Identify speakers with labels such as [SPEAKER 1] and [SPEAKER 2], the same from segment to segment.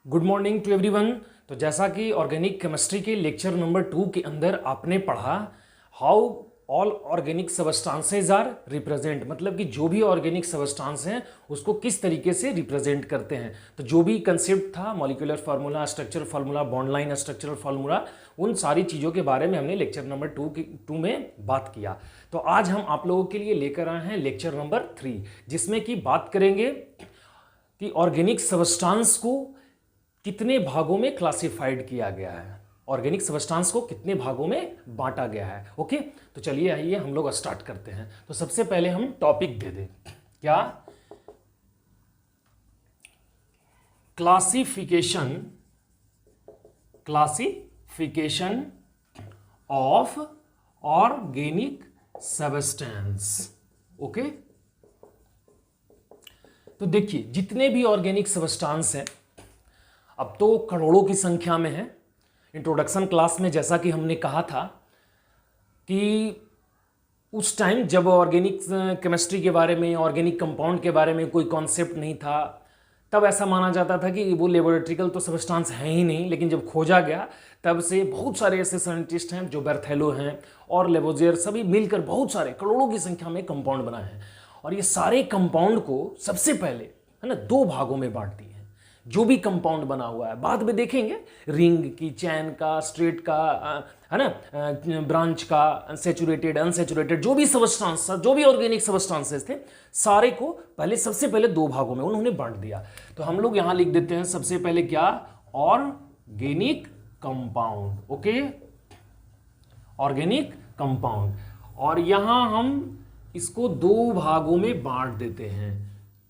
[SPEAKER 1] Good morning to everyone. तो जैसा कि ऑर्गेनिक केमिस्ट्री के लेक्चर नंबर 2 के अंदर आपने पढ़ा how all organic substances are represent, मतलब कि जो भी ऑर्गेनिक सबस्टांस हैं उसको किस तरीके से रिप्रेजेंट करते हैं। तो जो भी कंसेप्ट था molecular formula, structural formula, bond line structural formula, उन सारी चीज़ों के बारे में हमने लेक्चर नंबर 2 में बात किया। तो आज हम आप लोगों के लिए लेकर आए हैं लेक्चर नंबर 3, जिसमें कि बात करेंगे कि ऑर्गेनिक सबस्टांस को कितने भागों में क्लासिफाइड किया गया है, ऑर्गेनिक सबस्टांस को कितने भागों में बांटा गया है। ओके, तो चलिए आइए हम लोग स्टार्ट करते हैं। तो सबसे पहले हम टॉपिक दे दें, क्या classification of organic substance. Okay, तो देखिए जितने भी ऑर्गेनिक सबस्टांस हैं अब तो करोड़ों की संख्या में है। इंट्रोडक्शन क्लास में जैसा कि हमने कहा था कि उस टाइम जब ऑर्गेनिक केमिस्ट्री के बारे में, ऑर्गेनिक कंपाउंड के बारे में कोई कॉन्सेप्ट नहीं था, तब ऐसा माना जाता था कि वो लेबोरेटरिकल तो सबस्टांस है ही नहीं। लेकिन जब खोजा गया तब से बहुत सारे ऐसे साइंटिस्ट हैं, जो बेर्थेलो हैं और लेबोजियर, सभी मिलकर बहुत सारे करोड़ों की संख्या में कंपाउंड बनाए हैं। और ये सारे कंपाउंड को सबसे पहले है ना 2 भागों में बांट दिए हैं। जो भी कंपाउंड बना हुआ है, बाद में देखेंगे रिंग की, चैन का, स्ट्रेट का, है ना, ब्रांच का, सेचुरेटेड, अनसेचुरेटेड, जो भी सबस्टांस, जो भी ऑर्गेनिक सबस्टांसेस थे, सारे को पहले सबसे पहले 2 भागों में उन्होंने बांट दिया। तो हम लोग यहां लिख देते हैं सबसे पहले क्या, organic compound. Okay, organic compound, और यहां हम इसको 2 भागों में बांट देते हैं।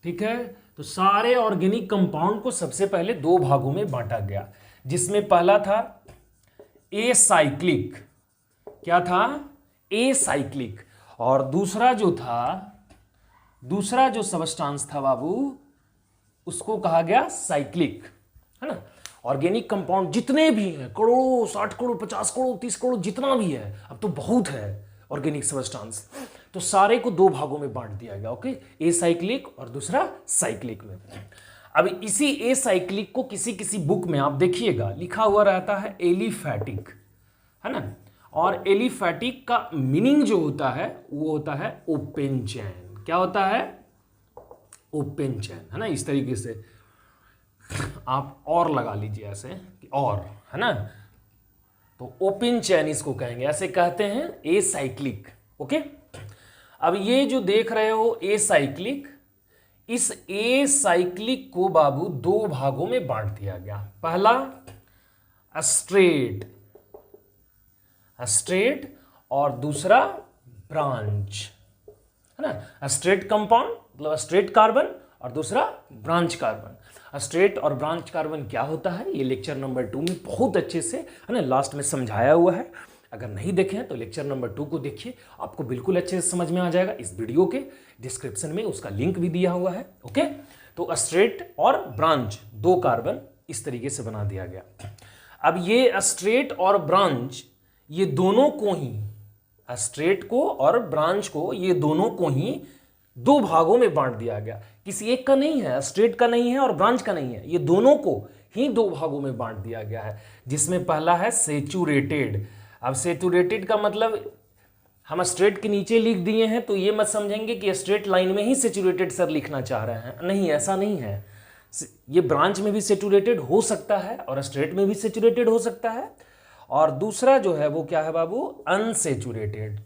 [SPEAKER 1] ठीक है, तो सारे ऑर्गेनिक कंपाउंड को सबसे पहले 2 भागों में बांटा गया, जिसमें पहला था एसाइक्लिक। क्या था? एसाइक्लिक। और दूसरा जो सबस्टांस था बाबू, उसको कहा गया साइक्लिक, है ना। ऑर्गेनिक कंपाउंड जितने भी हैं, करोड़ों, 60 करोड़, 50 करोड़, 30 करोड़, जितना भी है, अब तो बहुत है ऑर्गेनिक सबस्टांस, तो सारे को 2 भागों में बांट दिया गया। ओके, एसाइक्लिक और दूसरा साइक्लिक में। अब इसी एसाइक्लिक को किसी किसी बुक में आप देखिएगा लिखा हुआ रहता है एलिफैटिक, है ना। और एलिफैटिक का मीनिंग जो होता है वो होता है ओपन चैन। क्या होता है? ओपन चैन, है ना। इस तरीके से आप और लगा लीजिए ऐसे, और, है ना, तो ओपन चैन इसको कहेंगे, ऐसे कहते हैं एसाइक्लिक। ओके, अब ये जो देख रहे हो एसाइक्लिक, इस एसाइक्लिक को बाबू 2 भागों में बांट दिया गया। पहला स्ट्रेट और दूसरा ब्रांच, है ना। स्ट्रेट कंपाउंड मतलब स्ट्रेट कार्बन, और दूसरा ब्रांच कार्बन। स्ट्रेट और ब्रांच कार्बन क्या होता है, ये लेक्चर नंबर 2 में बहुत अच्छे से, है ना, लास्ट में समझाया हुआ है। अगर नहीं देखे हैं तो लेक्चर नंबर 2 को देखिए, आपको बिल्कुल अच्छे से समझ में आ जाएगा। इस वीडियो के डिस्क्रिप्शन में उसका लिंक भी दिया हुआ है। ओके, तो स्ट्रेट और ब्रांच 2 कार्बन इस तरीके से बना दिया गया। अब ये स्ट्रेट और ब्रांच, ये दोनों को ही, स्ट्रेट को और ब्रांच को, ये दोनों को ही 2 भागों में बांट दिया गया। किसी एक का नहीं है, स्ट्रेट का नहीं है और ब्रांच का नहीं है, ये दोनों को ही 2 भागों में बांट दिया गया है। जिसमें पहला है सेचुरेटेड। अब सेचुरेटेड का मतलब हम स्ट्रेट के नीचे लिख दिए हैं, तो ये मत समझेंगे कि स्ट्रेट लाइन में ही सेचुरेटेड सर लिखना चाह रहे हैं, नहीं, ऐसा नहीं है। ये ब्रांच में भी सेचुरेटेड हो सकता है और स्ट्रेट में भी सेचुरेटेड हो सकता है। और दूसरा जो है वो क्या है बाबू, अनसेचुरेटेड।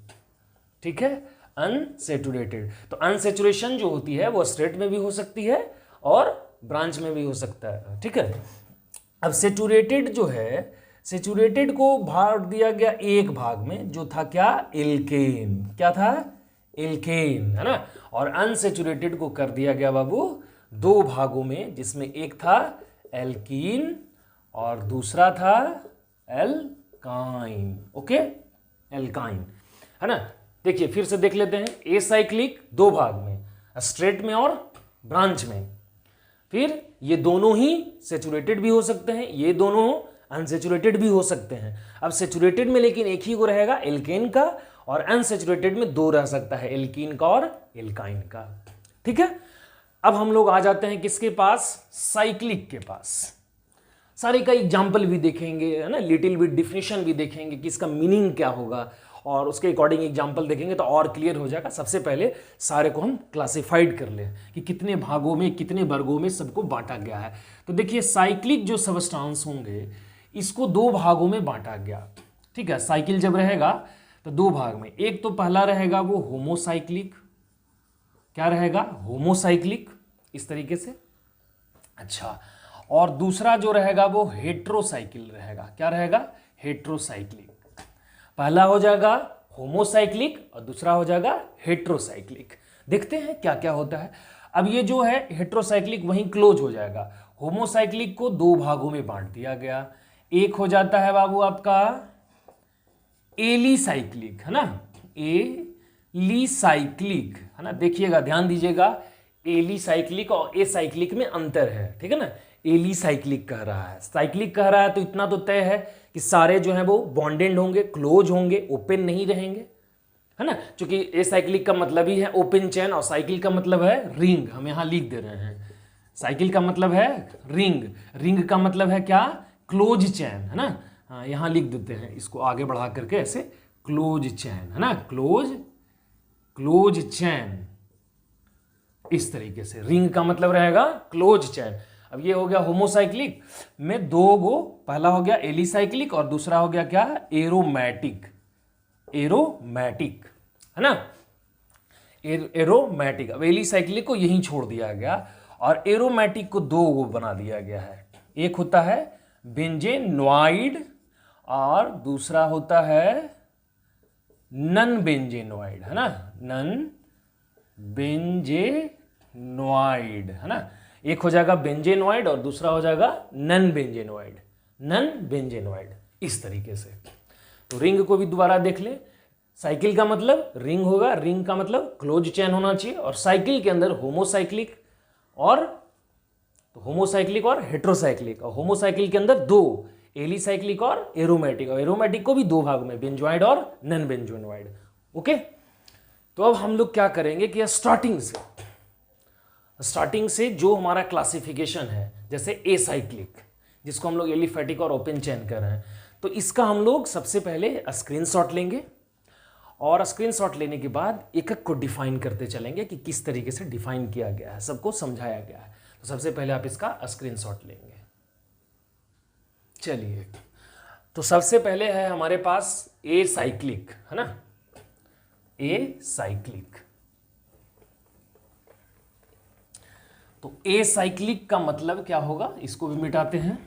[SPEAKER 1] ठीक है, अनसेचुरेटेड। तो अनसेचुरेशन जो होती है वो स्ट्रेट में भी हो सकती है और ब्रांच में भी हो सकता है। ठीक है, अब सेचुरेटेड जो है, सेचुरेटेड को बांट दिया गया एक भाग में, जो था क्या, एल्केन। क्या था? एल्केन, है ना। और अनसेचुरेटेड को कर दिया गया बाबू 2 भागों में, जिसमें एक था एल्कीन और दूसरा था एल्काइन। ओके, एल्काइन, है ना। देखिए फिर से देख लेते हैं, एसाइक्लिक 2 भाग में, स्ट्रेट में और ब्रांच में। फिर ये दोनों ही सेचुरेटेड भी हो सकते हैं, ये दोनों अनसेचुरेटेड भी हो सकते हैं। अब सेचुरेटेड में लेकिन एक ही को रहेगा, एल्केन का, और अनसेचुरेटेड में 2 रह सकता है, एल्कीन का और एल्काइन का। ठीक है, अब हम लोग आ जाते हैं किसके पास, साइक्लिक के पास। सारे का एग्जाम्पल भी देखेंगे, है ना, लिटिल बिट डिफिनेशन भी देखेंगे कि इसका मीनिंग क्या होगा, और उसके अकॉर्डिंग एग्जाम्पल देखेंगे तो और क्लियर हो जाएगा। सबसे पहले सारे को हम क्लासिफाइड कर लें कि कितने भागों में, कितने वर्गों में सबको बांटा गया है। तो देखिए साइक्लिक जो सबस्टांस होंगे इसको दो भागों में बांटा गया, ठीक है। साइकिल जब रहेगा तो दो भाग में, एक तो पहला रहेगा वो होमोसाइक्लिक, क्या रहेगा, होमोसाइक्लिक, इस तरीके से। अच्छा, और दूसरा जो रहेगा वो हेट्रोसाइकिल रहेगा, क्या रहेगा, हेट्रोसाइक्लिक। पहला हो जाएगा होमोसाइक्लिक और दूसरा हो जाएगा हेट्रोसाइक्लिक। देखते हैं क्या क्या होता है। अब ये जो है हेट्रोसाइक्लिक वहीं क्लोज हो जाएगा। होमोसाइक्लिक को दो भागों में बांट दिया गया, एक हो जाता है बाबू आपका एलिसाइक्लिक, है ना, एलिसाइक्लिक, है ना। देखिएगा, ध्यान दीजिएगा, एलिसाइक्लिक और एसाइक्लिक में अंतर है, ठीक है ना। एलिसाइक्लिक कह रहा है, साइक्लिक कह रहा है, तो इतना तो तय है कि सारे जो है वो बॉन्डेड होंगे, क्लोज होंगे, ओपन नहीं रहेंगे, है ना। क्योंकि एसाइक्लिक का मतलब ही है ओपन चेन और साइकिल का मतलब है रिंग, हम यहां लिख दे रहे हैं। साइकिल का मतलब है रिंग, रिंग का मतलब है क्या, क्लोज चैन, है ना। हाँ, यहां लिख देते हैं इसको आगे बढ़ा करके ऐसे, क्लोज चैन, है ना, क्लोज चैन, इस तरीके से। रिंग का मतलब रहेगा क्लोज चैन। अब ये हो गया होमोसाइक्लिक में दो गो, पहला हो गया एलिसाइक्लिक और दूसरा हो गया क्या, एरोमैटिक, एरोमैटिक, है ना, एरोमैटिक। अब एलिसाइक्लिक को यहीं छोड़ दिया गया और एरोमैटिक को दो गो बना दिया गया है। एक होता है बेंजेनॉइड और दूसरा होता है नन बेंजेनॉइड, है ना, नन बेंजेनॉइड, है ना। एक हो जाएगा बेंजेनॉइड और दूसरा हो जाएगा नन बेंजेनॉइड, नन बेंजेनॉइड, इस तरीके से। तो रिंग को भी दोबारा देख ले। साइकिल का मतलब रिंग होगा, रिंग का मतलब क्लोज चैन होना चाहिए, और साइकिल के अंदर होमोसाइक्लिक और हेट्रोसाइक्लिक, और होमोसाइकिल के अंदर दो, एलिसाइक्लिक और एरोमैटिक को भी दो भाग में, बेंजॉइड और नन बेंजोनॉइड। ओके, तो अब हम लोग क्या करेंगे कि स्टार्टिंग से जो हमारा क्लासिफिकेशन है, जैसे एसाइक्लिक जिसको हम लोग एलिफैटिक और ओपन चैन कर रहे हैं, तो इसका हम लोग सबसे पहले स्क्रीनशॉट लेंगे और स्क्रीनशॉट लेने के बाद एक एक को डिफाइन करते चलेंगे कि किस तरीके से डिफाइन किया गया है, सबको समझाया गया है। तो सबसे पहले आप इसका स्क्रीनशॉट लेंगे। चलिए, तो सबसे पहले है हमारे पास एसाइक्लिक, है ना, एसाइक्लिक। तो एसाइक्लिक का मतलब क्या होगा, इसको भी मिटाते हैं।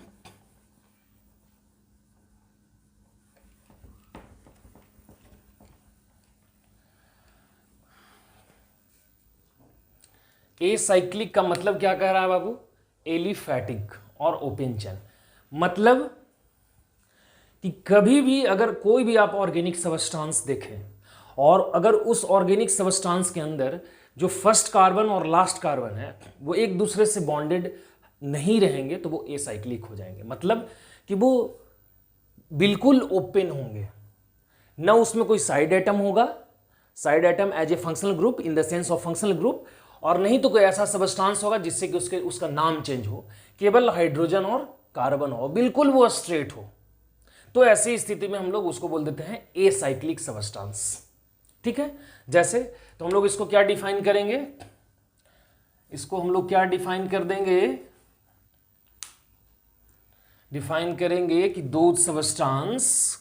[SPEAKER 1] एसाइक्लिक का मतलब क्या कह रहा है बाबू, एलिफैटिक और ओपन चैन। मतलब कि कभी भी अगर कोई भी आप ऑर्गेनिक सबस्टांस देखें और अगर उस ऑर्गेनिक सबस्टांस के अंदर जो फर्स्ट कार्बन और लास्ट कार्बन है वो एक दूसरे से बॉन्डेड नहीं रहेंगे तो वो एसाइक्लिक हो जाएंगे। मतलब कि वो बिल्कुल ओपन होंगे, ना उसमें कोई साइड एटम होगा, side atom as a functional group in the sense of functional group, और नहीं तो कोई ऐसा सबस्टांस होगा जिससे कि उसका नाम चेंज हो, केवल हाइड्रोजन और कार्बन हो, बिल्कुल वो स्ट्रेट हो। तो ऐसी स्थिति में हम लोग उसको बोल देते हैं एसाइक्लिक सबस्टांस। ठीक है, जैसे तो हम लोग इसको क्या डिफाइन करेंगे, इसको हम लोग क्या डिफाइन कर देंगे, डिफाइन करेंगे कि दो substance,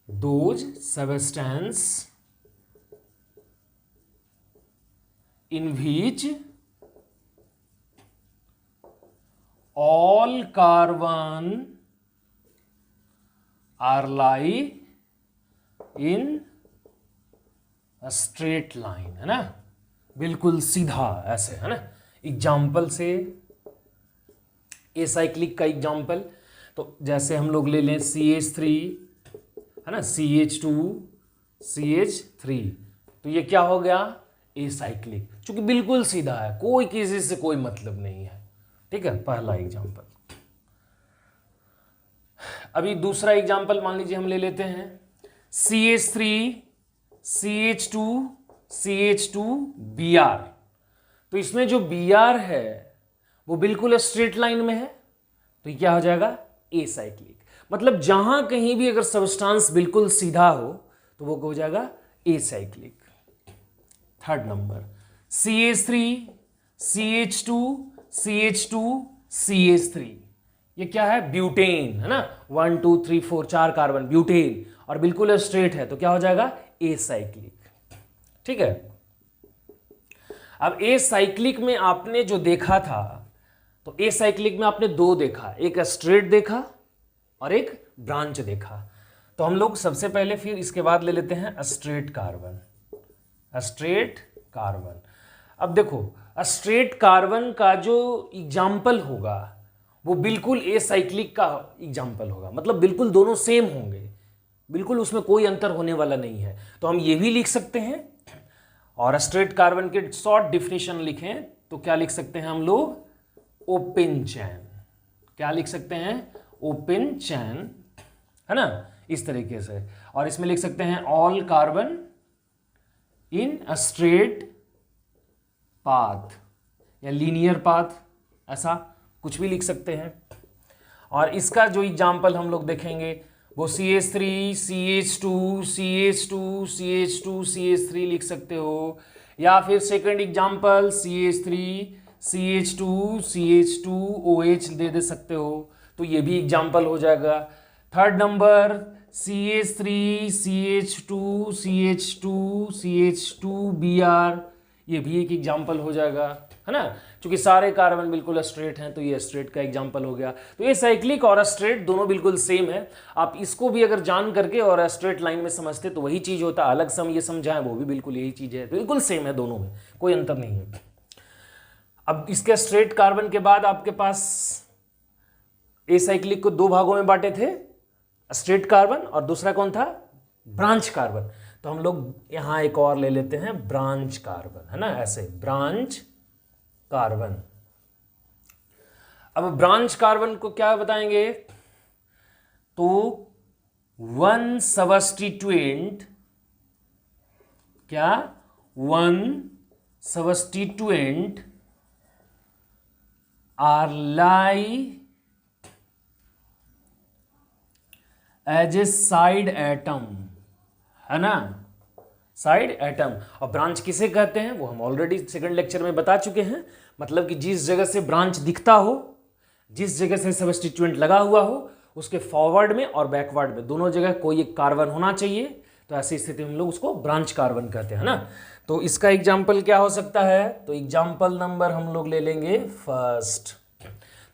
[SPEAKER 1] those substance in which all carbon are lie in a straight line, है ना, बिल्कुल सीधा ऐसे, है ना। एग्जाम्पल से एसाइक्लिक का एग्जाम्पल, तो जैसे हम लोग ले लें CH3, है ना, CH2 CH3, तो ये क्या हो गया, एसाइक्लिक, क्योंकि बिल्कुल सीधा है, कोई किसी से कोई मतलब नहीं है। ठीक है, पहला एग्जाम्पल। अभी दूसरा एग्जाम्पल मान लीजिए हम ले लेते हैं CH3 CH2 CH2 Br। तो इसमें जो Br है वो बिल्कुल स्ट्रेट लाइन में है, तो ये क्या हो जाएगा, एसाइक्लिक। मतलब जहां कहीं भी अगर सब्सटेंस बिल्कुल सीधा हो तो वो हो जाएगा acyclic. Third number CH3 CH2 CH2 CH3, ये क्या है, ब्यूटेन है ना, 1 2 3 4 4 कार्बन ब्यूटेन, और बिल्कुल स्ट्रेट है तो क्या हो जाएगा, एसाइक्लिक। ठीक है। अब एसाइक्लिक में आपने जो देखा था, तो एसाइक्लिक में आपने दो देखा, एक स्ट्रेट देखा और एक ब्रांच देखा। तो हम लोग सबसे पहले फिर इसके बाद ले लेते हैं स्ट्रेट कार्बन। स्ट्रेट कार्बन, अब देखो स्ट्रेट कार्बन का जो एग्जाम्पल होगा वो बिल्कुल एसाइक्लिक का एग्जाम्पल होगा, मतलब बिल्कुल दोनों सेम होंगे, बिल्कुल उसमें कोई अंतर होने वाला नहीं है। तो हम ये भी लिख सकते हैं, और स्ट्रेट कार्बन के शॉर्ट डिफिनेशन लिखें तो क्या लिख सकते हैं हम लोग, ओपन चैन। क्या लिख सकते हैं, ओपन चैन, है ना, इस तरीके से। और इसमें लिख सकते हैं all carbon in a straight path या लीनियर पाथ, ऐसा कुछ भी लिख सकते हैं। और इसका जो एग्जाम्पल हम लोग देखेंगे वो CH3 CH2 CH2 CH2 CH3 लिख सकते हो, या फिर second example CH3 CH2 CH2 OH दे सकते हो, तो ये भी एग्जाम्पल हो जाएगा। Third number CH3 CH2 CH2 CH2 Br, ये भी एक एग्जाम्पल हो जाएगा, है ना, क्योंकि सारे कार्बन बिल्कुल स्ट्रेट हैं तो ये स्ट्रेट का एग्जाम्पल हो गया। तो ये साइक्लिक और स्ट्रेट दोनों बिल्कुल सेम है। आप इसको भी अगर जान करके और स्ट्रेट लाइन में समझते तो वही चीज होता, अलग से हम ये समझाएं वो भी बिल्कुल यही चीज है, बिल्कुल सेम है, दोनों में कोई अंतर नहीं है। अब इसके स्ट्रेट कार्बन के बाद आपके पास एसाइक्लिक को दो भागों में बांटे थे, स्ट्रेट कार्बन और दूसरा कौन था, ब्रांच कार्बन। तो हम लोग यहां एक और ले लेते हैं ब्रांच कार्बन, है ना, ऐसे ब्रांच कार्बन। अब ब्रांच कार्बन को क्या बताएंगे, तो वन सबस्टिट्यूएंट, क्या, one substituent are lie as a side atom, है ना, साइड एटम। और ब्रांच किसे कहते हैं वो हम ऑलरेडी सेकंड लेक्चर में बता चुके हैं, मतलब कि जिस जगह से ब्रांच दिखता हो, जिस जगह से सबस्टिट्यूएंट लगा हुआ हो, उसके फॉरवर्ड में और बैकवर्ड में दोनों जगह कोई एक कार्बन होना चाहिए, तो ऐसी स्थिति में हम लोग उसको ब्रांच कार्बन कहते हैं ना। तो इसका एग्जाम्पल क्या हो सकता है, तो एग्जाम्पल नंबर हम लोग ले लेंगे फर्स्ट।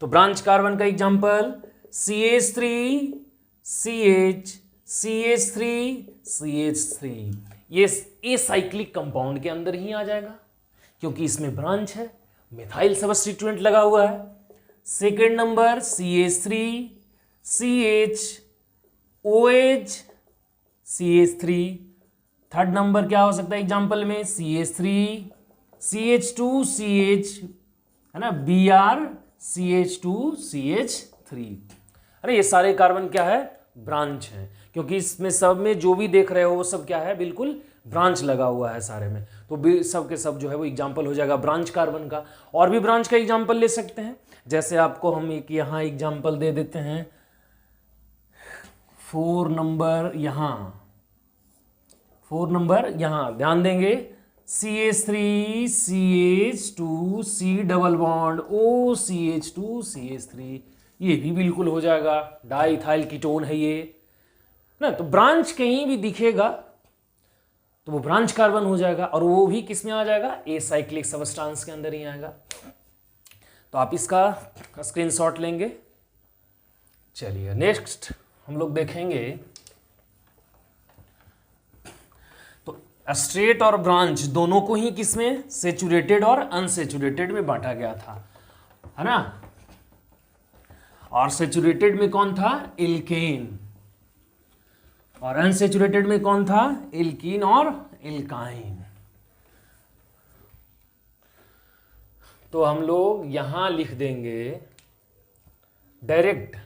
[SPEAKER 1] तो ब्रांच कार्बन का example CH3 CH CH3 CH3, ये एसाइक्लिक कंपाउंड के अंदर ही आ जाएगा क्योंकि इसमें ब्रांच है, मिथाइल सबस्टिट्यूएंट लगा हुआ है। Second number CH3 CH OH CH3। Third number क्या हो सकता है एग्जाम्पल में, CH3 CH2 CH, है ना, Br CH2 CH3। अरे ये सारे कार्बन क्या है, ब्रांच है, क्योंकि इसमें सब में जो भी देख रहे हो वो सब क्या है, बिल्कुल ब्रांच लगा हुआ है सारे में, तो सब के सब जो है वो एग्जाम्पल हो जाएगा ब्रांच कार्बन का। और भी ब्रांच का एग्जाम्पल ले सकते हैं, जैसे आपको हम एक यहाँ एग्जाम्पल दे देते हैं, 4 नंबर यहाँ ध्यान देंगे, CH3 CH2 C double bond O CH2 CH3, ये भी बिल्कुल हो जाएगा, डाइथाइल कीटोन है ये ना। तो ब्रांच कहीं भी दिखेगा तो वो ब्रांच कार्बन हो जाएगा, और वो भी किस में आ जाएगा, एसाइक्लिक सबस्टेंस के अंदर ही आएगा। तो आप इसका स्क्रीनशॉट लेंगे। चलिए नेक्स्ट हम लोग देखेंगे, तो स्ट्रेट और ब्रांच दोनों को ही किसमें, सेचुरेटेड और अनसेचुरेटेड में बांटा गया था, है ना। और सेचुरेटेड में कौन था, एल्केन, और अनसेचुरेटेड में कौन था, एल्कीन और एल्काइन। तो हम लोग यहां लिख देंगे डायरेक्ट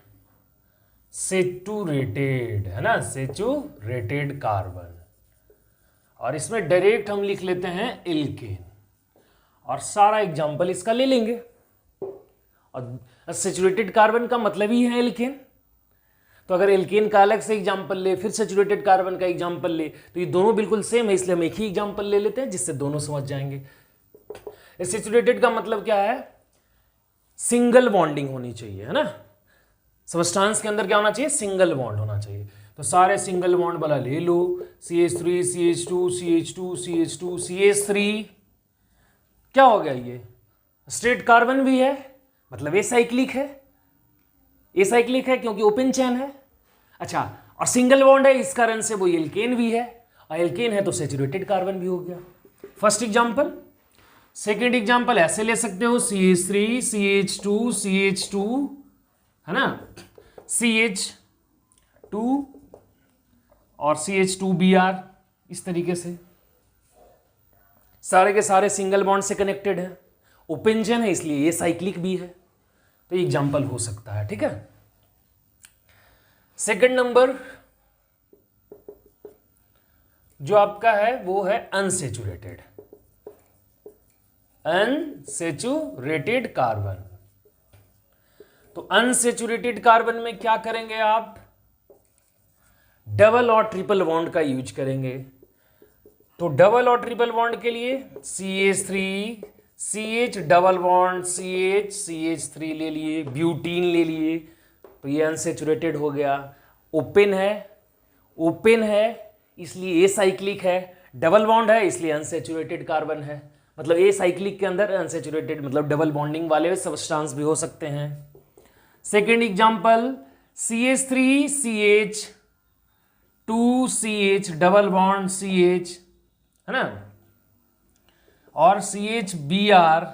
[SPEAKER 1] सेचुरेटेड, है ना, सेचुरेटेड कार्बन, और इसमें डायरेक्ट हम लिख लेते हैं एल्केन, और सारा एग्जाम्पल इसका ले लेंगे। और सैचुरेटेड कार्बन का मतलब ही है एल्केन। तो अगर एल्केन का अलग से एग्जाम्पल ले, फिर सैचुरेटेड कार्बन का एग्जाम्पल ले, तो ये दोनों बिल्कुल सेम है, इसलिए हम एक ही एग्जाम्पल ले लेते हैं जिससे दोनों समझ जाएंगे। सैचुरेटेड का मतलब क्या है? सिंगल बॉन्डिंग होनी चाहिए, है ना। सबस्टांस के अंदर क्या होना चाहिए? सिंगल बॉन्ड होना चाहिए। तो सारे सिंगल बॉन्ड वाला ले लो, CH3 CH2 CH2 CH2 CH3। क्या हो गया? ये स्ट्रेट कार्बन भी है, मतलब एसाइक्लिक है। एसाइक्लिक है क्योंकि ओपन चेन है। अच्छा, और सिंगल बॉन्ड है, इस कारण से वो एल्केन भी है, और एल्केन है तो सैचुरेटेड कार्बन भी हो गया। First example. सेकंड एग्जांपल ऐसे ले सकते हो, CH3 CH2 CH2, है ना, CH2 और CH2Br। इस तरीके से सारे के सारे सिंगल बॉन्ड से कनेक्टेड है, ओपन चेन है, इसलिए ये साइक्लिक भी है। तो ये एग्जाम्पल हो सकता है, ठीक है। सेकंड नंबर जो आपका है वो है अनसैचुरेटेड। Unsaturated carbon. तो अनसैचुरेटेड कार्बन में क्या करेंगे आप? डबल और ट्रिपल बॉन्ड का यूज करेंगे। तो डबल और ट्रिपल बॉन्ड के लिए CH3 CH double bond CH CH3 ले लिए, ब्यूटीन ले लिए, तो ये अनसैचुरेटेड हो गया। ओपन है, ओपन है इसलिए एसाइक्लिक है, डबल बॉन्ड है इसलिए अनसैचुरेटेड कार्बन है। मतलब एसाइक्लिक के अंदर अनसैचुरेटेड मतलब डबल बॉन्डिंग वाले सब्सटेंस भी हो सकते हैं। Second example, CH3 CH2 CH double bond CH, है ना, और CHBr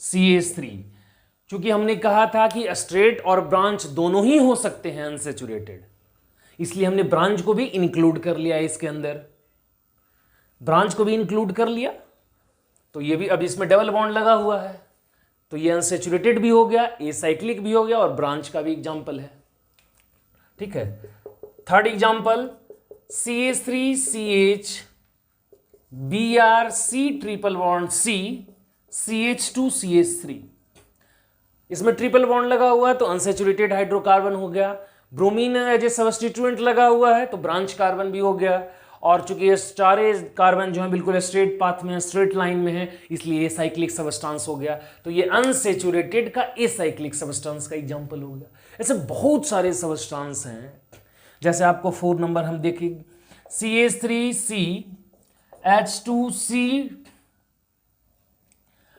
[SPEAKER 1] CH3। क्योंकि हमने कहा था कि स्ट्रेट और ब्रांच दोनों ही हो सकते हैं अनसैचुरेटेड, इसलिए हमने ब्रांच को भी इंक्लूड कर लिया इसके अंदर। ब्रांच को भी इंक्लूड कर लिया, तो ये भी, अब इसमें डबल बॉन्ड लगा हुआ है तो ये अनसैचुरेटेड भी हो गया, एसाइक्लिक भी हो गया, और ब्रांच का भी एग्जाम्पल है, ठीक है। Third example, CH3 CH Br C triple bond C CH2 CH3। इसमें ट्रिपल बॉन्ड लगा हुआ है तो अनसैचुरेटेड हाइड्रोकार्बन हो गया। ब्रोमीन एज ए सब्स्टिट्यूएंट लगा हुआ है तो ब्रांच कार्बन भी हो गया। और चूंकि ये सारे कार्बन जो है बिल्कुल स्ट्रेट पाथ में है, स्ट्रेट लाइन में है, इसलिए एसाइक्लिक सबस्टेंस हो गया। तो ये अनसैचुरेटेड का एसाइक्लिक सबस्टेंस का एग्जांपल हो गया। ऐसे बहुत सारे सबस्टेंस हैं, जैसे आपको 4 नंबर हम देखें, CH3C H2C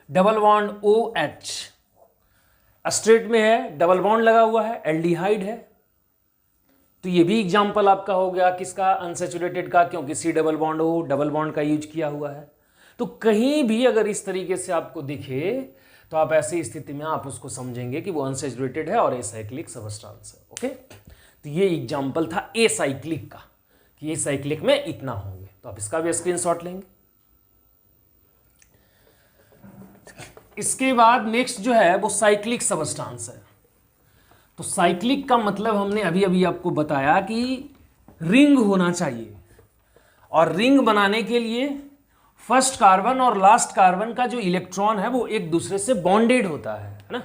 [SPEAKER 1] double bond OH, straight में है, डबल बॉन्ड लगा हुआ है, एल्डिहाइड है, तो ये भी एग्जाम्पल आपका हो गया किसका? अनसैचुरेटेड का, क्योंकि C double bond O double bond का यूज किया हुआ है। तो कहीं भी अगर इस तरीके से आपको दिखे तो आप ऐसी स्थिति में आप उसको समझेंगे कि वो अनसैचुरेटेड है और एसाइक्लिक सबस्टेंस है। ओके, तो ये एग्जाम्पल था एसाइक्लिक का कि एसाइक्लिक में इतना होंगे, तो आप इसका भी स्क्रीनशॉट लेंगे। इसके बाद नेक्स्ट जो है वो साइक्लिक सबस्टेंस है। तो साइक्लिक का मतलब हमने अभी अभी आपको बताया कि रिंग होना चाहिए, और रिंग बनाने के लिए फर्स्ट कार्बन और लास्ट कार्बन का जो इलेक्ट्रॉन है वो एक दूसरे से बॉन्डेड होता है ना।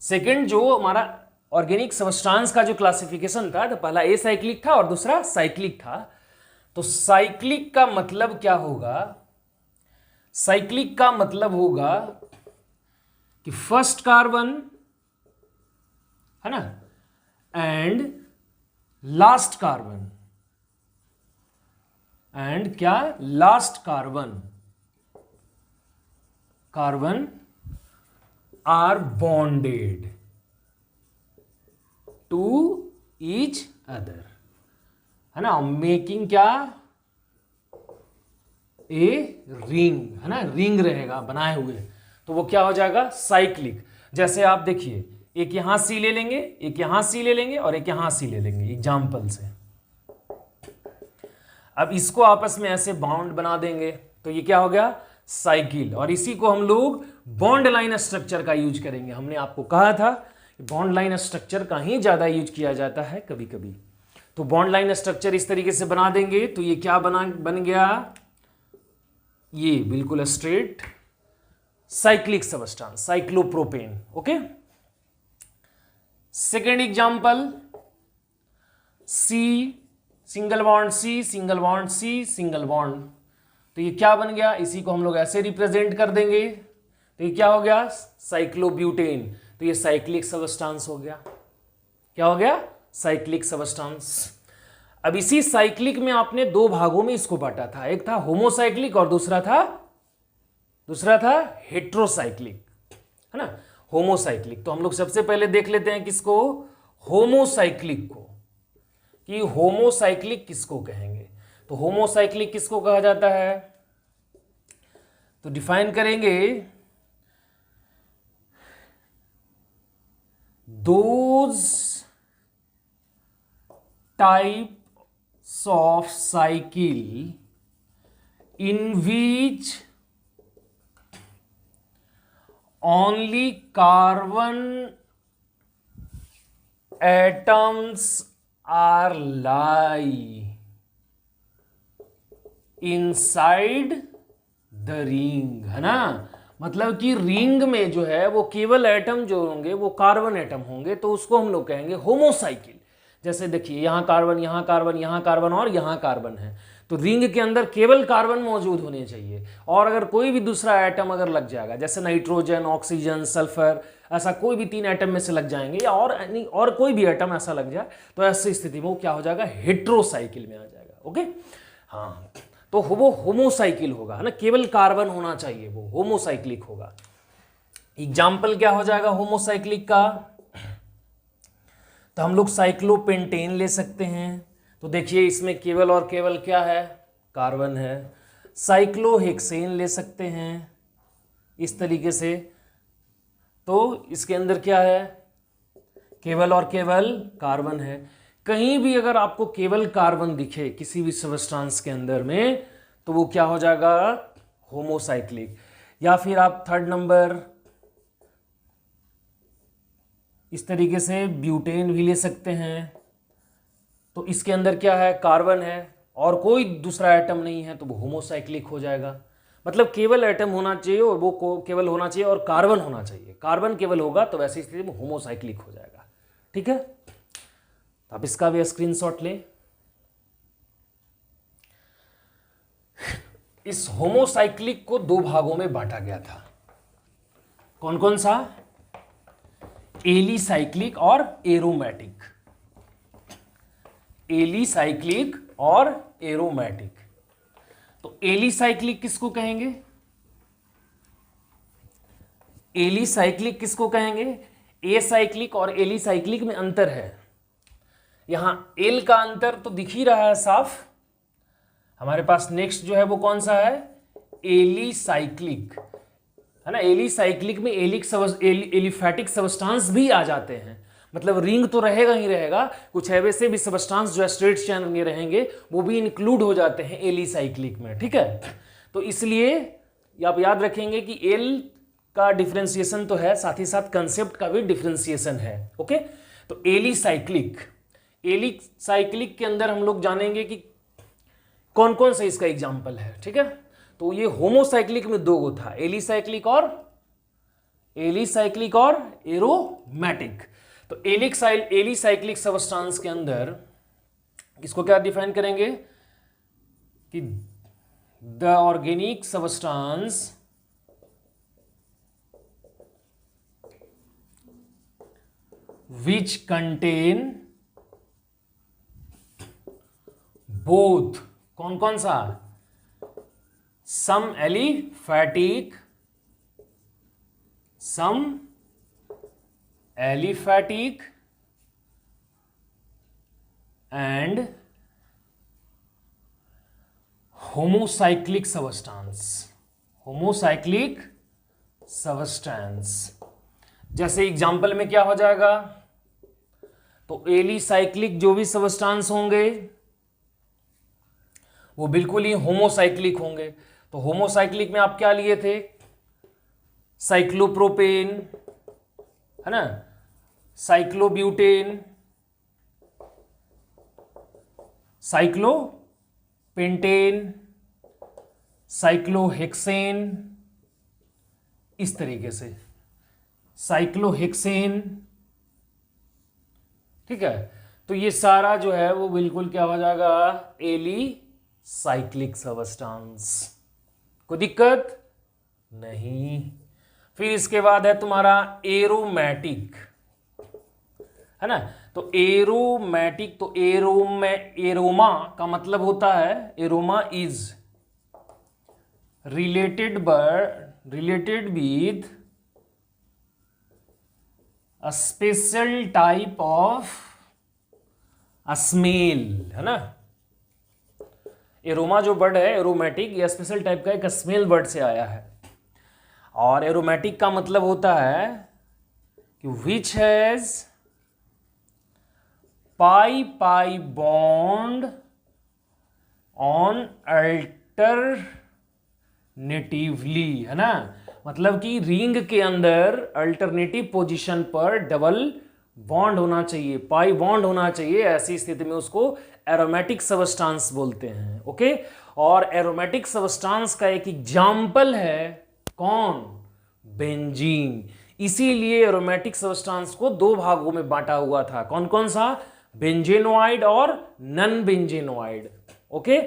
[SPEAKER 1] सेकंड जो हमारा ऑर्गेनिक सबस्टेंस का जो क्लासिफिकेशन था, तो पहला एसाइक्लिक था और दूसरा साइक्लिक था। तो साइक्लिक का मतलब क्या होगा? साइक्लिक का मतलब होगा कि फर्स्ट कार्बन, है ना, एंड लास्ट कार्बन, एंड क्या, last carbon are bonded to each other, है ना, मेकिंग क्या, ए रिंग, है ना, रिंग रहेगा बनाए हुए, तो वो क्या हो जाएगा? साइक्लिक। जैसे आप देखिए, एक यहां सी ले लेंगे, एक यहां सी ले लेंगे और एक यहां सी ले लेंगे एग्जाम्पल से। अब इसको आपस में ऐसे बॉन्ड बना देंगे तो ये क्या हो गया? साइकिल। और इसी को हम लोग बॉन्ड लाइन स्ट्रक्चर का यूज करेंगे। हमने आपको कहा था बॉन्ड लाइन स्ट्रक्चर का ही ज्यादा यूज किया जाता है कभी कभी। तो बॉन्ड लाइन स्ट्रक्चर इस तरीके से बना देंगे तो ये क्या बन गया? ये बिल्कुल straight cyclic substance, cyclopropane. Okay, second example, C single bond C single bond C single bond, तो ये क्या बन गया, इसी को हम लोग ऐसे रिप्रेजेंट कर देंगे, तो ये क्या हो गया, साइक्लोब्यूटेन। तो ये साइक्लिक सबस्टांस हो गया, क्या हो गया, साइक्लिक सबस्टांस। अब इसी साइक्लिक में आपने दो भागों में इसको बांटा था, एक था होमोसाइक्लिक और दूसरा था हेट्रोसाइक्लिक, है ना, होमोसाइक्लिक। तो हम लोग सबसे पहले देख लेते हैं किसको, होमोसाइक्लिक को, कि होमोसाइक्लिक किसको कहेंगे। तो होमोसाइक्लिक किसको कहा जाता है, तो डिफाइन करेंगे, those types of cycle in which only carbon atoms are lie inside the ring, है ना, मतलब कि रिंग में जो है वो केवल एटम जो होंगे वो कार्बन एटम होंगे, तो उसको हम लोग कहेंगे होमोसाइकिल। जैसे देखिए यहां कार्बन, यहां कार्बन, यहां कार्बन और यहां कार्बन है, तो रिंग के अंदर केवल कार्बन मौजूद होने चाहिए, और अगर कोई भी दूसरा एटम अगर लग जाएगा, जैसे नाइट्रोजन, ऑक्सीजन, सल्फर, ऐसा कोई भी 3 एटम में से लग जाएंगे, या और कोई भी एटम ऐसा लग जाए, तो ऐसी स्थिति में वो क्या हो जाएगा, हेट्रोसाइकिल में आ जाएगा। ओके, हाँ, तो वो होमोसाइकिल होगा, है ना, केवल कार्बन होना चाहिए, वो होमोसाइक्लिक होगा। एग्जाम्पल क्या हो जाएगा होमोसाइक्लिक का, तो हम लोग साइक्लोपेंटेन ले सकते हैं, तो देखिए इसमें केवल और केवल क्या है, कार्बन है। साइक्लोहेक्सेन ले सकते हैं इस तरीके से, तो इसके अंदर क्या है, केवल और केवल कार्बन है। कहीं भी अगर आपको केवल कार्बन दिखे किसी भी सबस्टांस के अंदर में, तो वो क्या हो जाएगा, होमोसाइक्लिक। या फिर आप थर्ड नंबर इस तरीके से ब्यूटेन भी ले सकते हैं, तो इसके अंदर क्या है, कार्बन है और कोई दूसरा एटम नहीं है, तो वो होमोसाइक्लिक हो जाएगा। मतलब केवल एटम होना चाहिए और वो केवल होना चाहिए और कार्बन होना चाहिए, कार्बन केवल होगा तो वैसी स्थिति में होमोसाइक्लिक हो जाएगा। ठीक है, तो आप इसका भी स्क्रीनशॉट लें। इस होमोसाइक्लिक को 2 भागों में बांटा गया था, कौन कौन सा, एलिसाइक्लिक और एरोमेटिक, एलिसाइक्लिक और एरोमेटिक। तो एलिसाइक्लिक किसको कहेंगे, एलिसाइक्लिक किसको कहेंगे, एसाइक्लिक और एलिसाइक्लिक में अंतर है। यहां एल का अंतर तो दिख ही रहा है साफ। हमारे पास नेक्स्ट जो है वो कौन सा है, एलिसाइक्लिक, है ना। एलिसाइक्लिक में एलिफैटिक सबस्टांस भी आ जाते हैं, मतलब रिंग तो रहेगा ही रहेगा, कुछ वैसे भी सबस्टांस जो है स्ट्रेट चेन में रहेंगे वो भी इंक्लूड हो जाते हैं एलिसाइक्लिक में। ठीक है, तो इसलिए आप याद रखेंगे कि एल का डिफरेंशिएशन तो है, साथ ही साथ कंसेप्ट का भी डिफरेंशिएशन है। ओके, तो एलिसाइक्लिक के अंदर हम लोग जानेंगे कि कौन कौन सा इसका एग्जाम्पल है। ठीक है, तो ये होमोसाइक्लिक में 2 गो था, एलिसाइक्लिक और एरोमेटिक। तो एलिसाइक्लिक सबस्टांस के अंदर इसको क्या डिफाइन करेंगे कि the organic substance which contain both, कौन कौन सा, some aliphatic and homocyclic substance। जैसे एग्जाम्पल में क्या हो जाएगा, तो एलिसाइक्लिक जो भी सबस्टांस होंगे वो बिल्कुल ही होमोसाइक्लिक होंगे। तो होमोसाइक्लिक में आप क्या लिए थे, साइक्लोप्रोपेन, है ना, साइक्लोब्यूटेन, साइक्लोपेंटेन, साइक्लोहेक्सेन, इस तरीके से, साइक्लोहेक्सेन, ठीक है। तो ये सारा जो है वो बिल्कुल क्या हो जाएगा, एलिसाइक्लिक सब्सटेंस, कोई दिक्कत नहीं। फिर इसके बाद है तुम्हारा एरोमेटिक, है ना। तो एरोमेटिक, तो एरोमा का मतलब होता है, aroma is related with a special type of smell, है ना। एरोमा जो वर्ड है, एरोमेटिक, या स्पेशल टाइप का एक स्मेल वर्ड से आया है। और एरोमेटिक का मतलब होता है कि which has pi bond on alternatively, है ना। मतलब कि रिंग के अंदर अल्टरनेटिव पोजीशन पर डबल बॉन्ड होना चाहिए, पाई बॉन्ड होना चाहिए, ऐसी स्थिति में उसको एरोमेटिक सब्सटेंस बोलते हैं। ओके। और एरोमेटिक सब्सटेंस का एक एग्जाम्पल है कौन, बेंजीन। इसीलिए एरोमेटिक सब्सटेंस को दो भागों में बांटा हुआ था, कौन कौन सा, बेंजेनोइड और नन बेंजेनोइड। ओके।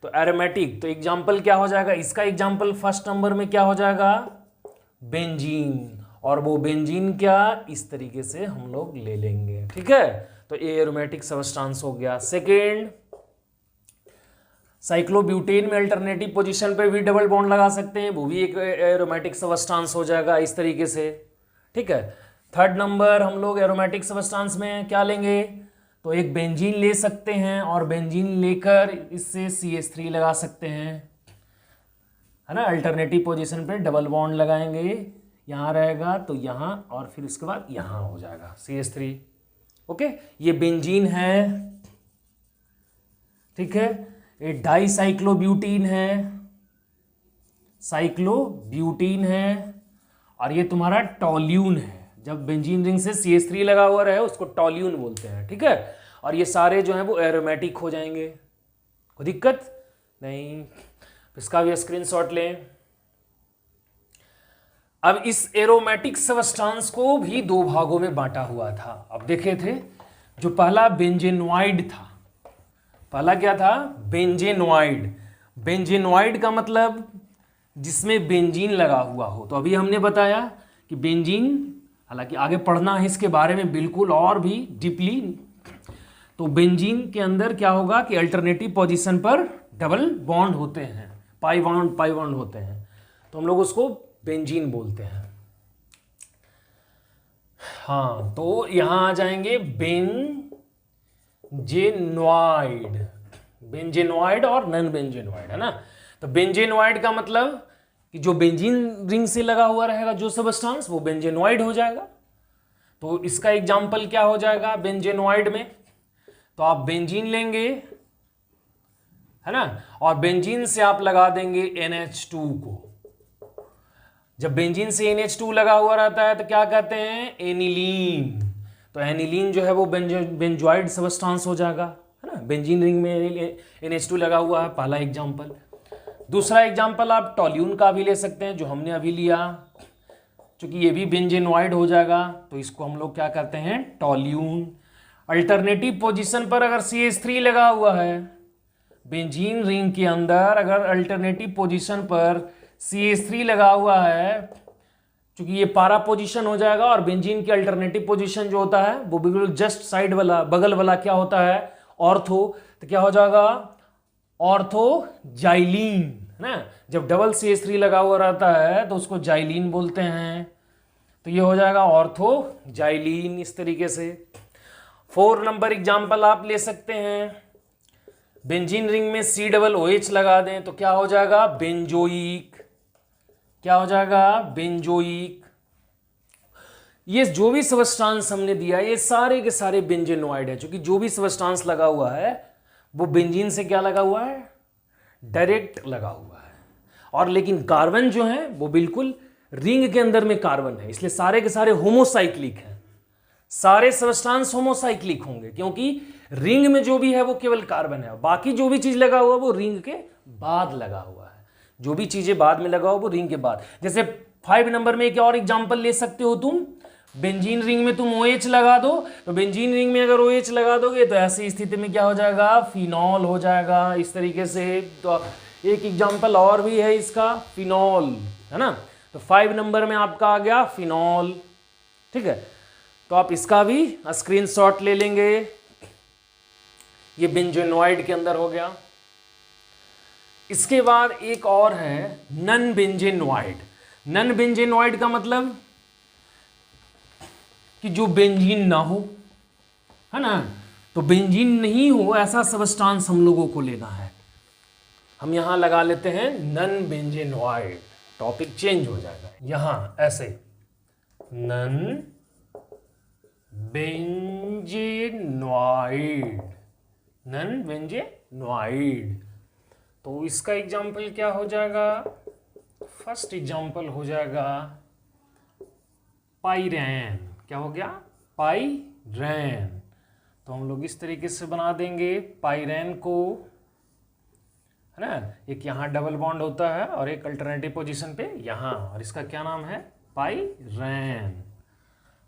[SPEAKER 1] तो एरोमेटिक, तो एग्जाम्पल क्या हो जाएगा, इसका एग्जाम्पल फर्स्ट नंबर में क्या हो जाएगा, बेंजीन। और वो बेंजीन क्या, इस तरीके से हम लोग ले लेंगे, ठीक है। तो ये एरोमेटिक सब्सटेंस हो गया। सेकेंड, साइक्लोब्यूटेन में अल्टरनेटिव पोजीशन पे भी डबल बॉन्ड लगा सकते हैं, वो भी एक एरोमेटिक सब्सटेंस हो जाएगा इस तरीके से, ठीक है। थर्ड नंबर हम लोग एरोमेटिक सब्सटेंस में क्या लेंगे, तो एक बेंजीन ले सकते हैं, और बेंजीन लेकर इससे CH3 लगा सकते हैं, है ना। अल्टरनेटिव पोजीशन पे डबल बॉन्ड लगाएंगे, यहाँ रहेगा तो यहाँ, और फिर उसके बाद यहाँ हो जाएगा CH3। ओके, ये बेंजीन है, ठीक है। ये डाईसाइक्लोब्यूटीन है, साइक्लोब्यूटीन है, और ये तुम्हारा टॉल्यून है। जब बेंजीन रिंग से CH3 लगा हुआ रहे उसको टॉल्यून बोलते हैं, ठीक है। और ये सारे जो हैं वो एरोमेटिक हो जाएंगे, कोई दिक्कत नहीं। इसका भी स्क्रीनशॉट लें। अब इस एरोमेटिक सब्सटेंस को भी दो भागों में बांटा हुआ था। अब देखे थे, जो पहला बेंजेनोइड था, पहला क्या था, बेंजेनोइड। बेंजेनोइड का मतलब जिसमें बेंजीन लगा हुआ हो। तो अभी हमने बताया कि बेंजीन, हालांकि आगे पढ़ना है इसके बारे में बिल्कुल और भी डीपली। तो बेंजीन के अंदर क्या होगा कि अल्टरनेटिव पोजीशन पर डबल बॉन्ड होते हैं, पाई बॉन्ड होते हैं, तो हम लोग उसको बेंजीन बोलते हैं। हाँ, तो यहां आ जाएंगे बेंजेनोइड और नन बेंजेनोइड, है ना। तो बेंजेनोइड का मतलब कि जो बेंजीन रिंग से लगा हुआ रहेगा जो सब्सटेंस, वो बेंजेनोइड हो जाएगा। तो इसका एग्जाम्पल क्या हो जाएगा बेंजेनोइड में, तो आप बेंजीन लेंगे, है ना, और बेंजीन से आप लगा देंगे NH2 को। जब बेंजीन से NH2 लगा हुआ रहता है तो क्या कहते हैं, एनिलीन। तो एनिलीन जो है वो बेंजोइड सब्सटेंस हो जाएगा, है ना। बेंजीन रिंग में NH2 लगा हुआ है, पहला एग्जाम्पल। दूसरा एग्जाम्पल आप टॉल्यून का भी ले सकते हैं, जो हमने अभी लिया, क्योंकि ये भी बेंजेनोइड हो जाएगा, तो इसको हम लोग क्या करते हैं, टॉल्यून। अल्टरनेटिव पोजीशन पर अगर CH3 लगा हुआ है, बेंजीन रिंग के अंदर अगर अल्टरनेटिव पोजीशन पर CH3 लगा हुआ है, क्योंकि ये पारा पोजीशन हो जाएगा, और बेंजीन की अल्टरनेटिव पोजीशन जो होता है वो बिल्कुल जस्ट साइड वाला, बगल वाला क्या होता है, ऑर्थो। तो क्या हो जाएगा, ऑर्थोजाइलीन, है ना। जब डबल CH3 लगा हुआ रहता है तो उसको जाइलीन बोलते हैं, तो ये हो जाएगा ऑर्थोजाइलीन, इस तरीके से। 4 नंबर एग्जाम्पल आप ले सकते हैं, बेंजीन रिंग में COOH लगा दें तो क्या हो जाएगा, बेंजोइक। क्या हो जाएगा, बेंजोइक। ये जो भी सब्सटेंस हमने दिया ये सारे के सारे बेंजेनोइड है, क्योंकि जो भी सब्सटेंस लगा हुआ है वो बेंजीन से क्या लगा हुआ है, डायरेक्ट लगा हुआ है। और लेकिन कार्बन जो है वो बिल्कुल रिंग के अंदर में कार्बन है, इसलिए सारे के सारे होमोसाइक्लिक हैं। सारे सब्सटेंस होमोसाइक्लिक होंगे, क्योंकि रिंग में जो भी है वो केवल कार्बन है, बाकी जो भी चीज लगा हुआ है वो रिंग के बाद लगा हुआ है। जो भी चीजें बाद में लगा हुआ वो रिंग के बाद, जैसे 5 नंबर में एक और एग्जांपल ले सकते हो तुम, बेंजीन रिंग में तुम OH लगा दो, तो बेंजीन रिंग में अगर OH लगा दोगे तो ऐसी स्थिति में क्या हो जाएगा, फिनॉल हो जाएगा इस तरीके से। तो एक एग्जांपल और भी है इसका, फिनॉल, है ना। तो 5 नंबर में आपका आ गया फिनॉल, ठीक है। तो आप इसका भी स्क्रीनशॉट ले लेंगे, ये बेंजोनॉइड के अंदर हो गया। इसके बाद एक और है नन बेंजेनॉइड। नन बेंजेनॉइड का मतलब कि जो बेंजीन ना हो, है ना। तो बेंजीन नहीं हो ऐसा सबस्टांस हम लोगों को लेना है। हम यहां लगा लेते हैं नन बेंजेनॉइड, टॉपिक चेंज हो जाएगा यहां ऐसे, नन बेंजेनॉइड, नन बेंजेनॉइड। तो इसका एग्जाम्पल क्या हो जाएगा, फर्स्ट एग्जाम्पल हो जाएगा पाइरेन। क्या हो गया, पाइरेन। तो हम लोग इस तरीके से बना देंगे पाइरेन को, है ना। एक यहाँ डबल बॉन्ड होता है और एक अल्टरनेटिव पोजीशन पे यहाँ, और इसका क्या नाम है, पाइरेन।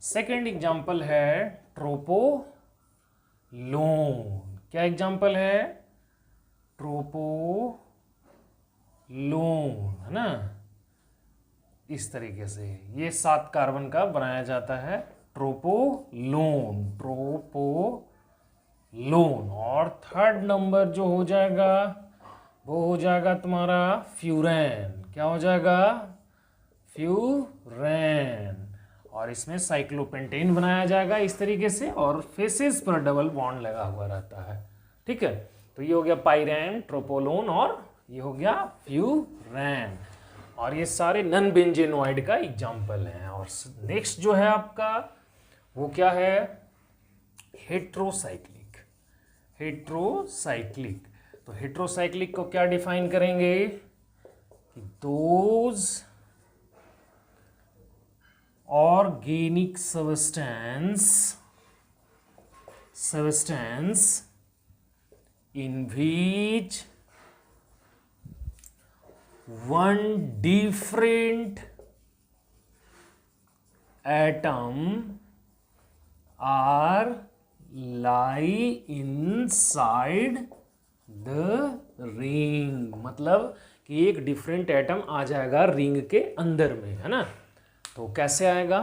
[SPEAKER 1] सेकेंड एग्जाम्पल है ट्रोपोलोन। क्या एग्जाम्पल है, ट्रोपोलोन, है ना। इस तरीके से ये 7 कार्बन का बनाया जाता है ट्रोपोलोन, ट्रोपोलोन। और थर्ड नंबर जो हो जाएगा वो हो जाएगा तुम्हारा फ्यूरेन। क्या हो जाएगा, फ्यूरेन। और इसमें साइक्लोपेंटेन बनाया जाएगा इस तरीके से, और फेसेस पर डबल बॉन्ड लगा हुआ रहता है, ठीक है। तो ये हो गया पाइरेन, ट्रोपोलोन, और ये हो गया फ्यूरेन। और ये सारे नन बेंजेनॉइड का एग्जाम्पल हैं। और नेक्स्ट जो है आपका वो क्या है, हेट्रोसाइक्लिक। हेट्रोसाइक्लिक, तो हेट्रोसाइक्लिक को क्या डिफाइन करेंगे कि those organic substance in which one different atom are lie inside the ring। मतलब कि एक डिफरेंट एटम आ जाएगा रिंग के अंदर में, है ना। तो कैसे आएगा,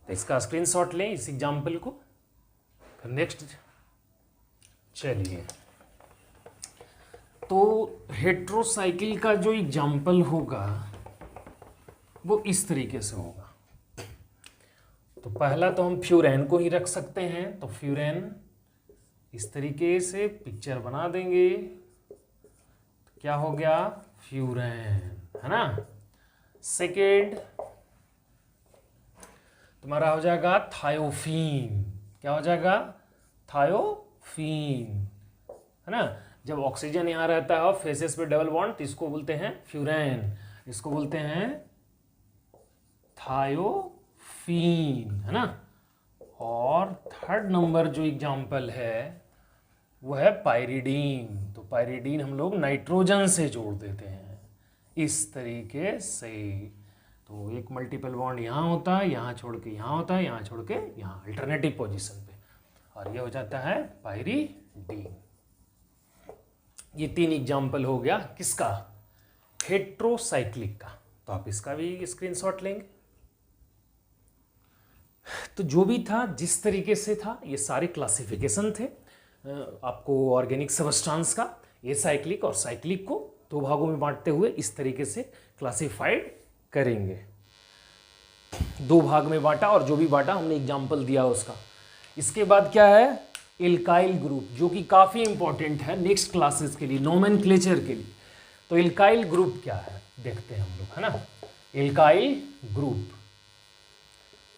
[SPEAKER 1] तो इसका स्क्रीनशॉट लें इस एग्जाम्पल को। फिर नेक्स्ट चलिए, तो हेट्रोसाइकिल का जो एग्जाम्पल होगा वो इस तरीके से होगा। तो पहला तो हम फ्यूरेन को ही रख सकते हैं, तो फ्यूरेन इस तरीके से पिक्चर बना देंगे, तो क्या हो गया, फ्यूरेन, है ना। सेकेंड तुम्हारा हो जाएगा थायोफीन। क्या हो जाएगा, थायोफीन, है ना। जब ऑक्सीजन यहाँ रहता है और फेसेस पे डबल बॉन्ड, तो इसको बोलते हैं फ्यूरेन, इसको बोलते हैं थायोफीन, है ना। और थर्ड नंबर जो एग्जाम्पल है वो है पाइरिडीन। तो पाइरिडीन हम लोग नाइट्रोजन से जोड़ देते हैं इस तरीके से। तो एक मल्टीपल बॉन्ड यहाँ होता है, यहाँ छोड़ के यहाँ होता है, यहाँ छोड़ के यहाँ, अल्टरनेटिव पोजीशन पे, और ये हो जाता है पाइरिडीन। ये 3 एग्जाम्पल हो गया किसका, हेट्रोसाइक्लिक का। तो आप इसका भी स्क्रीनशॉट लेंगे। तो जो भी था जिस तरीके से था, ये सारे क्लासिफिकेशन थे आपको ऑर्गेनिक सबस्टांस का। ये साइक्लिक और साइक्लिक को 2 भागों में बांटते हुए इस तरीके से क्लासिफाइड करेंगे। 2 भाग में बांटा, और जो भी बांटा हमने एग्जाम्पल दिया उसका। इसके बाद क्या है, एल्काइल ग्रुप, जो कि काफ़ी इंपॉर्टेंट है नेक्स्ट क्लासेस के लिए, नोमेनक्लेचर के लिए। तो एल्काइल ग्रुप क्या है देखते हैं हम लोग, है ना। एल्काइल ग्रुप,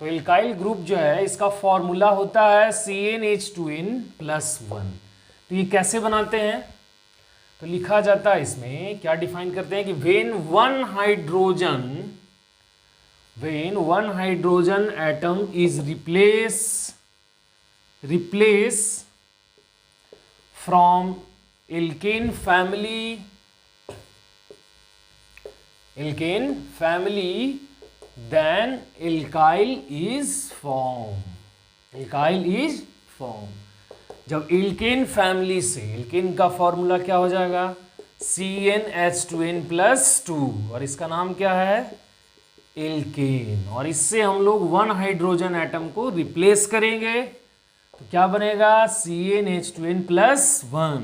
[SPEAKER 1] तो एल्काइल ग्रुप जो है इसका फॉर्मूला होता है CnH2n+1। तो ये कैसे बनाते हैं, तो लिखा जाता है इसमें, क्या डिफाइन करते हैं कि when one hydrogen atom is replace from alkane family alkane family then alkyl is form. Alkyl is form. जब एल्केन फैमिली से, एल्केन का फॉर्मूला क्या हो जाएगा, CnH2n+2 और इसका नाम क्या है, एल्केन। और इससे हम लोग 1 हाइड्रोजन एटम को रिप्लेस करेंगे तो क्या बनेगा, CnH2n+1।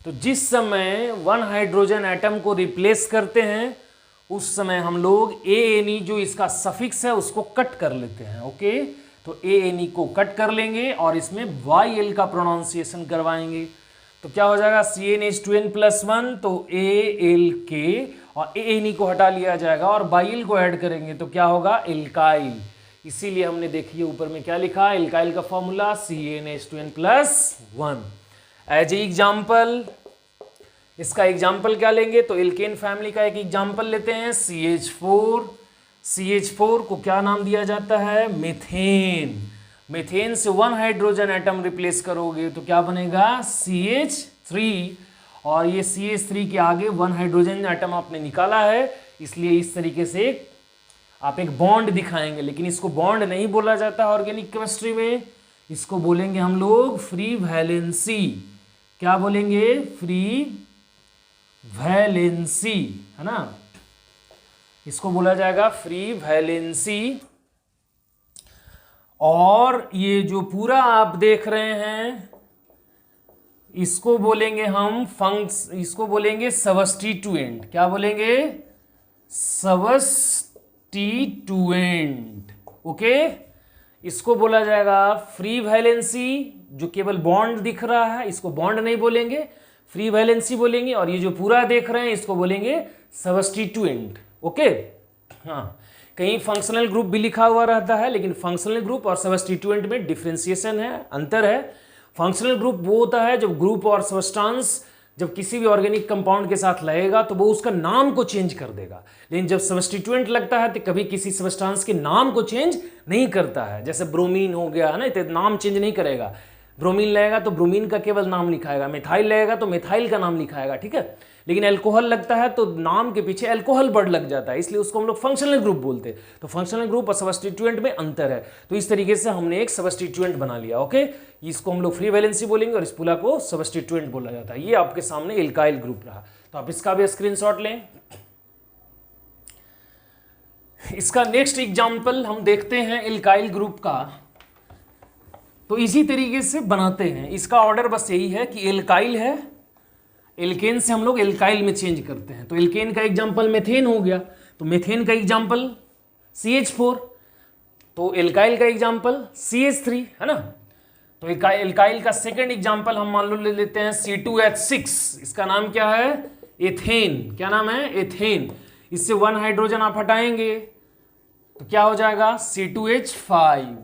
[SPEAKER 1] तो जिस समय 1 हाइड्रोजन एटम को रिप्लेस करते हैं उस समय हम लोग ANE जो इसका सफिक्स है उसको कट कर लेते हैं। ओके, तो ANE को कट कर लेंगे और इसमें YL का प्रोनाउंसिएशन करवाएंगे। तो क्या हो जाएगा, CnH2n+1 तो ALK और ANE को हटा लिया जाएगा और YL को ऐड करेंगे तो क्या होगा, एल्काइल। इसीलिए हमने देखिए ऊपर में क्या लिखा, एल्काइल का formula CnH2n+1। As a example, इसका एग्जाम्पल क्या लेंगे, तो एल्केन फैमिली का एक एग्जाम्पल लेते हैं, CH4। CH4 को क्या नाम दिया जाता है, मेथेन। मेथेन से 1 हाइड्रोजन एटम रिप्लेस करोगे तो क्या बनेगा, CH3। और ये CH3 के आगे 1 हाइड्रोजन एटम आपने निकाला है, इसलिए इस तरीके से आप एक बॉन्ड दिखाएंगे। लेकिन इसको बॉन्ड नहीं बोला जाता ऑर्गेनिक केमिस्ट्री में, इसको बोलेंगे हम लोग फ्री वैलेंसी। क्या बोलेंगे, फ्री वैलेंसी, है ना, इसको बोला जाएगा फ्री वैलेंसी। और ये जो पूरा आप देख रहे हैं इसको बोलेंगे हम इसको बोलेंगे सबस्टिट्यूएंट। क्या बोलेंगे, सबस्टिट्यूएंट। ओके, इसको बोला जाएगा फ्री वैलेंसी। जो केवल बॉन्ड दिख रहा है इसको बॉन्ड नहीं बोलेंगे, फ्री वैलेंसी बोलेंगे। और ये जो पूरा देख रहे हैं इसको बोलेंगे सबस्टिट्यूएंट। ओके, हाँ, कहीं फंक्शनल ग्रुप भी लिखा हुआ रहता है, लेकिन फंक्शनल ग्रुप और सबस्टिट्यूएंट में डिफरेंशिएशन है, अंतर है। फंक्शनल ग्रुप वो होता है जब ग्रुप और सब्सटेंस जब किसी भी ऑर्गेनिक कंपाउंड के साथ लगेगा तो वो उसका नाम को चेंज कर देगा। लेकिन जब सबस्टिट्यूएंट लगता है तो कभी किसी सब्सटेंस के नाम को चेंज नहीं करता है। जैसे ब्रोमीन हो गया है ना, तो नाम चेंज नहीं करेगा। ब्रोमीन लगेगा तो ब्रोमीन का केवल नाम लिखाएगा, मिथाइल लगेगा तो मिथाइल का नाम लिखाएगा, ठीक है। लेकिन अल्कोहल लगता है तो नाम के पीछे अल्कोहल वर्ड लग जाता है, इसलिए उसको हम लोग फंक्शनल ग्रुप बोलते हैं। तो फंक्शनल ग्रुप और सबस्टिट्यूएंट में अंतर है। तो इस तरीके से हमने एक सबस्टिट्यूएंट बना लिया। ओके, इसको हम लोग फ्री वैलेंसी बोलेंगे और इस पूरा को सबस्टिट्यूएंट बोला जाता है। ये आपके सामने एल्काइल ग्रुप रहा, तो आप इसका भी स्क्रीनशॉट लें। इसका नेक्स्ट एग्जाम्पल हम देखते हैं एल्काइल ग्रुप का। तो इसी तरीके से बनाते हैं, इसका ऑर्डर बस यही है कि एल्काइल है, एल्केन से हम लोग एल्काइल में चेंज करते हैं। तो एल्केन का एग्जाम्पल मेथेन हो गया, तो मेथेन का एग्जाम्पल CH4, तो एल्काइल का एग्जाम्पल CH3, है ना। तो एल्काइल का सेकंड एग्जाम्पल हम मान लो ले लेते हैं C2H6। इसका नाम क्या है, एथेन। क्या नाम है, एथेन। इससे 1 हाइड्रोजन आप हटाएंगे तो क्या हो जाएगा, C2H5।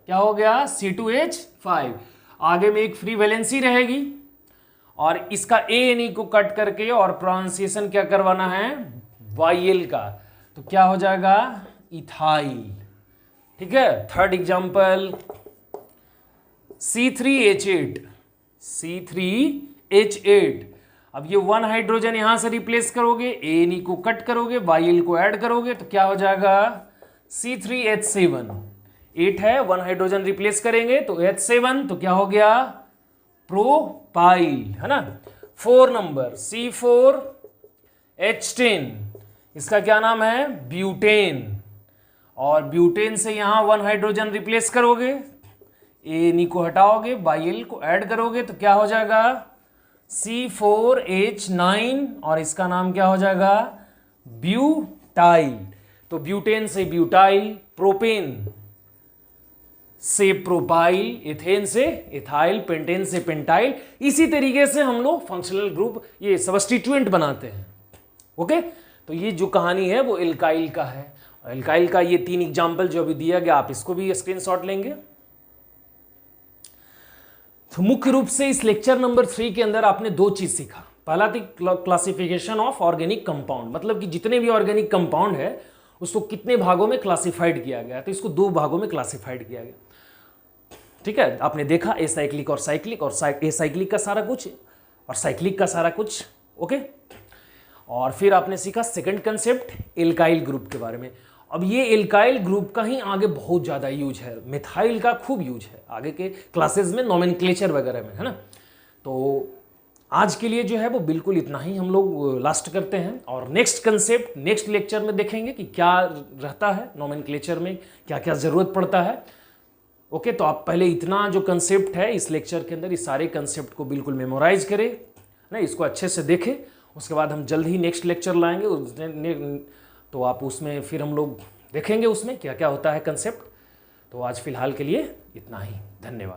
[SPEAKER 1] क्या हो गया, C2H5। आगे में एक फ्री वैलेंसी रहेगी और इसका ANE को कट करके और प्रोनाउंसिएशन क्या करवाना है, YL का, तो क्या हो जाएगा, इथाइल। ठीक है। Third example C3H8। C3H8। अब ये 1 हाइड्रोजन यहां से रिप्लेस करोगे, ANE को कट करोगे, YL को ऐड करोगे तो क्या हो जाएगा, C3H7। 8 है, 1 हाइड्रोजन रिप्लेस करेंगे तो H7, तो क्या हो गया, प्रोपाइल, है ना। 4 नंबर C4H10, इसका क्या नाम है, ब्यूटेन। और ब्यूटेन से यहां 1 हाइड्रोजन रिप्लेस करोगे, ANE को हटाओगे, YL को ऐड करोगे तो क्या हो जाएगा, C4H9 और इसका नाम क्या हो जाएगा, ब्यूटाइल। तो ब्यूटेन से ब्यूटाइल, प्रोपेन से प्रोपाइल, एथेन से एथाइल, पेंटेन से पेंटाइल। इसी तरीके से हम लोग फंक्शनल ग्रुप, ये सबस्टिट्यूएंट बनाते हैं। ओके, तो ये जो कहानी है वो एल्काइल का है। एल्काइल का ये 3 एग्जाम्पल जो अभी दिया गया, आप इसको भी स्क्रीनशॉट लेंगे। तो मुख्य रूप से इस लेक्चर नंबर 3 के अंदर आपने 2 चीज सीखा। पहला थी क्लासिफिकेशन ऑफ ऑर्गेनिक कंपाउंड, मतलब कि जितने भी ऑर्गेनिक कंपाउंड है उसको कितने भागों में क्लासिफाइड किया गया। तो इसको 2 भागों में क्लासिफाइड किया गया। ठीक है, आपने देखा एसाइक्लिक और साइक्लिक, और एसाइक्लिक का सारा कुछ और साइक्लिक का सारा कुछ। ओके, और फिर आपने सीखा सेकंड कंसेप्ट एल्काइल ग्रुप के बारे में। अब ये एल्काइल ग्रुप का ही आगे बहुत ज़्यादा यूज है, मिथाइल का खूब यूज है आगे के क्लासेस में, नोमेनक्लेचर वगैरह में, है ना। तो आज के लिए जो है वो बिल्कुल इतना ही हम लोग लास्ट करते हैं, और नेक्स्ट कंसेप्ट नेक्स्ट लेक्चर में देखेंगे कि क्या रहता है नोमेनक्लेचर में, क्या क्या ज़रूरत पड़ता है। ओके, तो आप पहले इतना जो कंसेप्ट है इस लेक्चर के अंदर, इस सारे कंसेप्ट को बिल्कुल मेमोराइज करें ना, इसको अच्छे से देखें। उसके बाद हम जल्द ही नेक्स्ट लेक्चर लाएंगे, तो आप उसमें फिर हम लोग देखेंगे उसमें क्या क्या होता है कंसेप्ट। तो आज फिलहाल के लिए इतना ही, धन्यवाद।